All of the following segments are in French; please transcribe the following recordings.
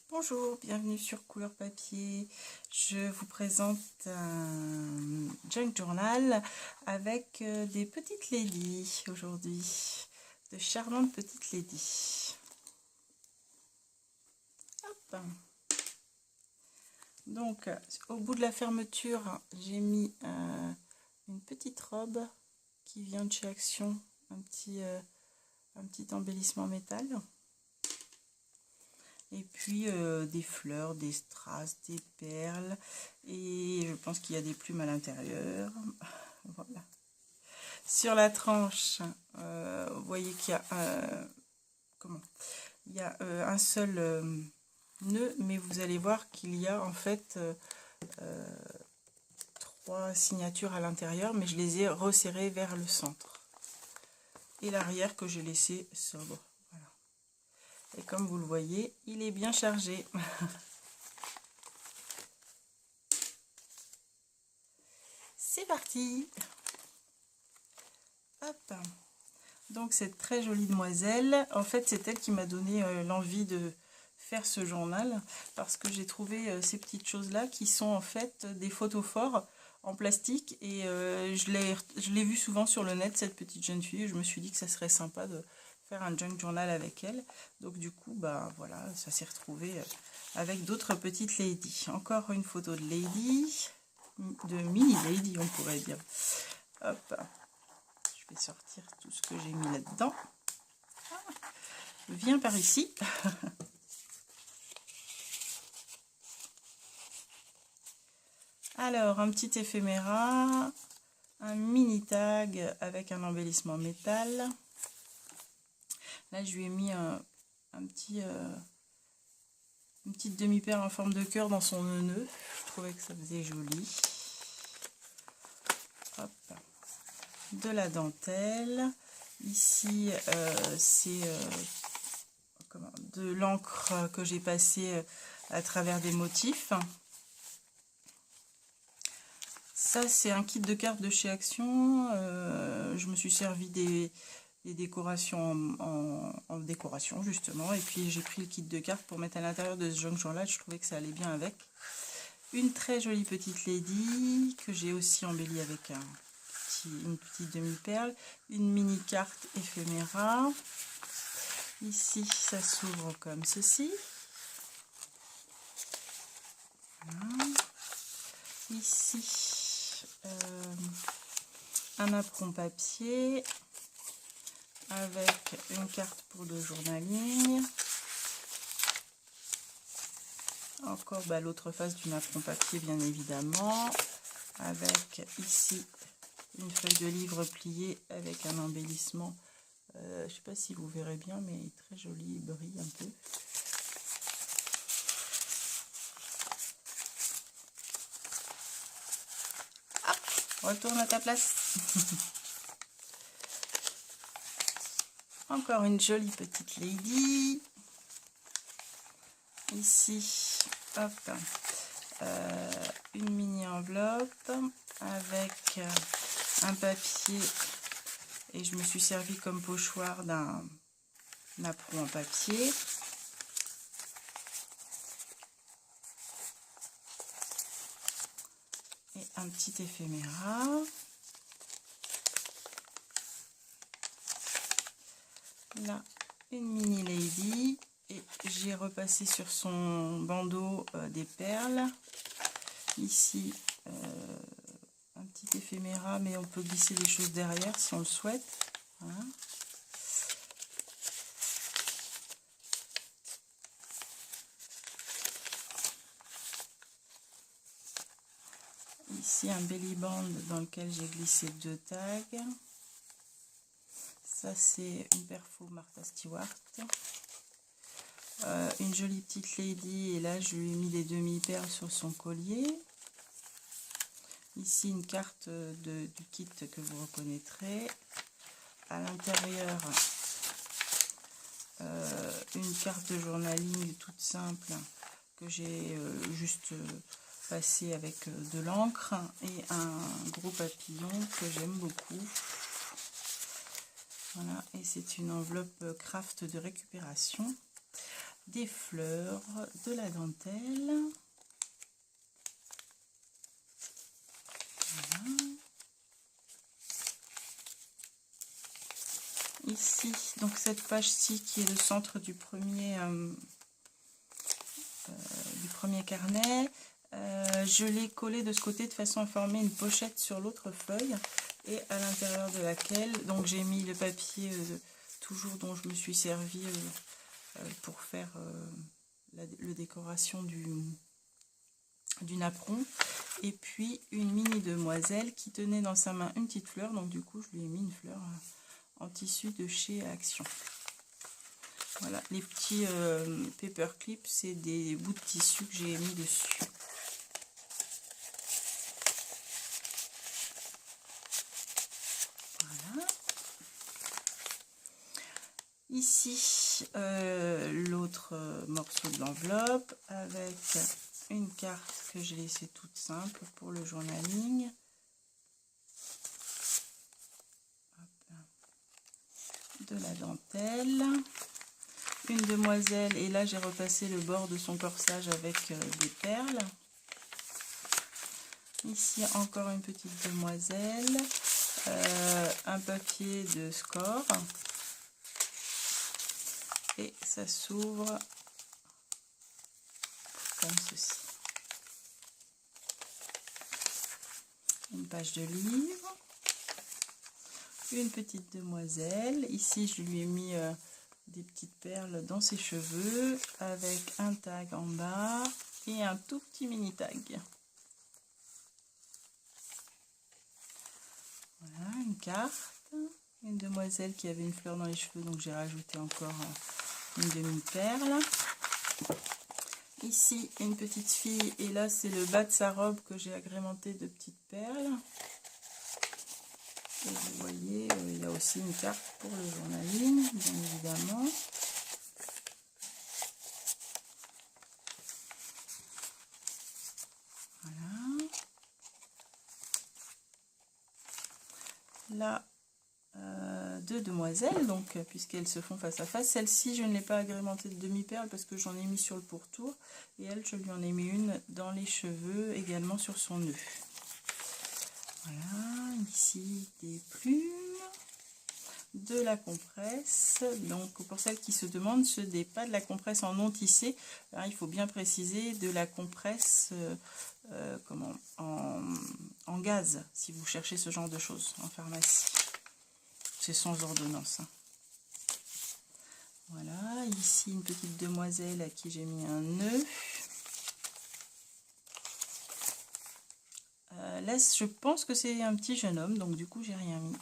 Bonjour, bienvenue sur Couleur Papier. Je vous présente un junk journal avec des petites ladies aujourd'hui, de charmantes petites ladies. Hop. Donc, au bout de la fermeture, j'ai mis une petite robe qui vient de chez Action, un petit embellissement métal. Et puis des fleurs, des strass, des perles. Et je pense qu'il y a des plumes à l'intérieur. Voilà. Sur la tranche, vous voyez qu'il y a un seul nœud, mais vous allez voir qu'il y a en fait 3 signatures à l'intérieur, mais je les ai resserrées vers le centre. Et l'arrière que j'ai laissé sobre. Et comme vous le voyez, il est bien chargé. C'est parti. Hop. Donc cette très jolie demoiselle, en fait c'est elle qui m'a donné l'envie de faire ce journal, parce que j'ai trouvé ces petites choses là qui sont en fait des photophores en plastique, et je l'ai vu souvent sur le net, cette petite jeune fille, et je me suis dit que ça serait sympa de faire un junk journal avec elle. Donc du coup, bah voilà, ça s'est retrouvé avec d'autres petites ladies. Encore une photo de lady, de mini lady on pourrait dire. Hop, je vais sortir tout ce que j'ai mis là-dedans. Viens par ici. Alors, un petit éphéméra, un mini tag avec un embellissement métal. Là, je lui ai mis une petite demi-perle en forme de cœur dans son nœud. Je trouvais que ça faisait joli. Hop. De la dentelle. Ici, c'est de l'encre que j'ai passée à travers des motifs. Ça, c'est un kit de cartes de chez Action. Je me suis servi des décorations en décoration justement, et puis j'ai pris le kit de cartes pour mettre à l'intérieur de ce junk journal. Je trouvais que ça allait bien avec. Une très jolie petite lady que j'ai aussi embellie avec une petite demi-perle, une mini carte éphéméra. Ici ça s'ouvre comme ceci. Voilà. Ici un apron papier avec une carte pour le journaling. Encore l'autre face du apron papier, bien évidemment, avec ici une feuille de livre pliée avec un embellissement. Je ne sais pas si vous verrez bien, mais il est très joli, il brille un peu. Hop, retourne à ta place. Encore une jolie petite lady. Ici, hop, une mini enveloppe avec un papier, et je me suis servi comme pochoir d'un apron en papier. Et un petit éphéméra. Là, une mini lady, et j'ai repassé sur son bandeau des perles. Ici, un petit éphéméra, mais on peut glisser des choses derrière si on le souhaite. Voilà. Ici, un belly band dans lequel j'ai glissé 2 tags. Ça, c'est une perfo Martha Stewart. Une jolie petite lady, et là, je lui ai mis des demi-perles sur son collier. Ici, une carte du kit que vous reconnaîtrez. À l'intérieur, une carte de journaling toute simple que j'ai juste passée avec de l'encre, et un gros papillon que j'aime beaucoup. Voilà, et c'est une enveloppe craft de récupération. des fleurs, de la dentelle. Voilà. Ici, donc cette page-ci qui est le centre du premier carnet, je l'ai collé de ce côté de façon à former une pochette sur l'autre feuille et à l'intérieur de laquelle donc j'ai mis le papier toujours dont je me suis servi pour faire la décoration du napperon, et puis une mini demoiselle qui tenait dans sa main une petite fleur, donc du coup je lui ai mis une fleur en tissu de chez Action. Voilà, les petits paper clips, c'est des bouts de tissu que j'ai mis dessus. Voilà. Ici, l'autre morceau de l'enveloppe avec une carte que j'ai laissée toute simple pour le journaling. De la dentelle. Une demoiselle, et là j'ai repassé le bord de son corsage avec des perles. Ici encore une petite demoiselle, un papier de score, et ça s'ouvre comme ceci. Une page de livre, une petite demoiselle, ici je lui ai mis des petites perles dans ses cheveux avec un tag en bas et un tout petit mini tag. Voilà, une carte, une demoiselle qui avait une fleur dans les cheveux, donc j'ai rajouté encore une demi-perle. Ici une petite fille, et là c'est le bas de sa robe que j'ai agrémenté de petites perles. Et vous voyez, il y a aussi une carte pour le journaling, bien évidemment. Voilà. Là, deux demoiselles, donc puisqu'elles se font face à face. Celle-ci, je ne l'ai pas agrémentée de demi-perles parce que j'en ai mis sur le pourtour. Et elle, je lui en ai mis une dans les cheveux, également sur son nœud. Voilà, ici des plumes, de la compresse. Donc pour celles qui se demandent, ce n'est pas de la compresse en non tissé, hein, il faut bien préciser, de la compresse en gaz, si vous cherchez ce genre de choses en pharmacie. C'est sans ordonnance. Hein. Voilà, ici une petite demoiselle à qui j'ai mis un nœud. Là, je pense que c'est un petit jeune homme, donc du coup, j'ai rien mis.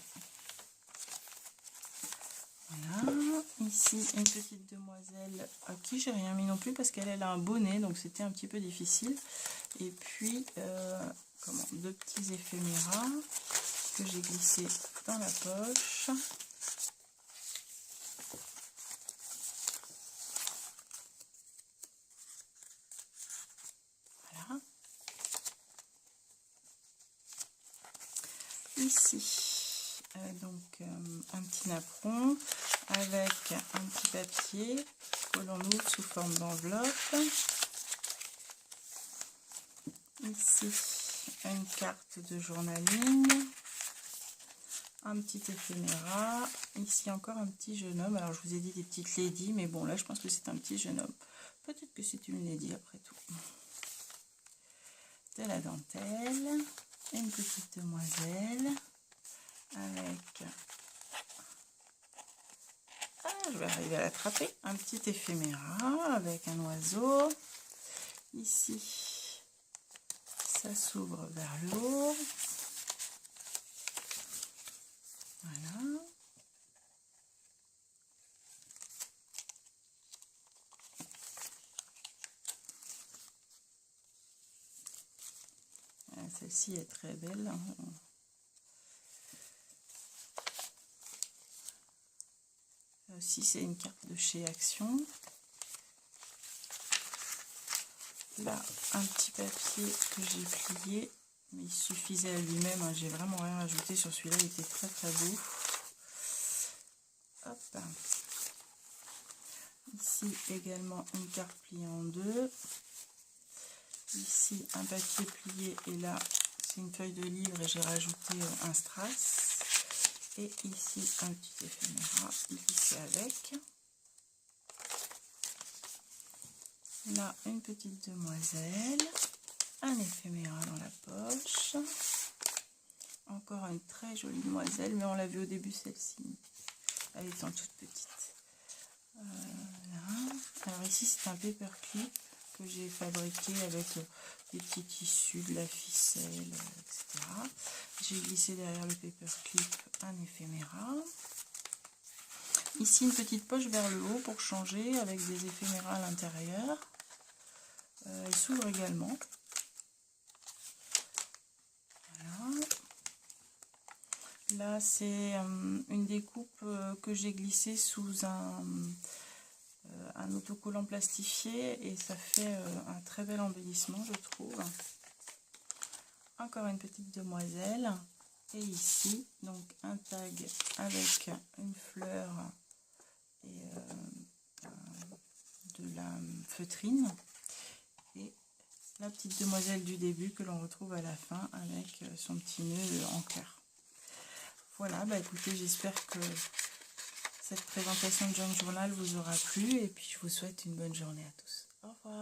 Voilà, ici une petite demoiselle à qui j'ai rien mis non plus parce qu'elle a un bonnet, donc c'était un petit peu difficile. Et puis, deux petits éphéméras que j'ai glissés dans la poche. Voilà. Ici, un petit napperon avec un petit papier que l'on ouvre sous forme d'enveloppe. Ici, une carte de journaling, un petit éphéméra. Ici encore un petit jeune homme. Alors je vous ai dit des petites ladies, mais bon là je pense que c'est un petit jeune homme. Peut-être que c'est une lady après tout. De la dentelle, une petite demoiselle avec, je vais arriver à l'attraper, un petit éphéméra avec un oiseau. Ici, ça s'ouvre vers le haut. Voilà. Celle-ci est très belle. Aussi, c'est une carte de chez Action. Là, un petit papier que j'ai plié, mais il suffisait à lui-même. Hein, j'ai vraiment rien ajouté sur celui-là, il était très très beau. Hop. Ici également une carte pliée en deux. Ici un papier plié et là c'est une feuille de livre et j'ai rajouté un strass. Et ici un petit éphéméra glissé avec. Là une petite demoiselle. Un éphéméra dans la poche. Encore une très jolie demoiselle, mais on l'a vu au début celle-ci. Elle étant toute petite. Voilà. Alors ici c'est un paperclip que j'ai fabriqué avec des petits tissus, de la ficelle, etc. J'ai glissé derrière le paperclip un éphéméra. Ici une petite poche vers le haut pour changer avec des éphéméras à l'intérieur. Elle s'ouvre également. Voilà. Là c'est une découpe que j'ai glissée sous un autocollant plastifié et ça fait un très bel embellissement, je trouve. Encore une petite demoiselle et ici donc un tag avec une fleur et de la feutrine et la petite demoiselle du début que l'on retrouve à la fin avec son petit nœud en cœur. Voilà, bah écoutez, j'espère que cette présentation de Junk Journal vous aura plu et puis je vous souhaite une bonne journée à tous. Au revoir.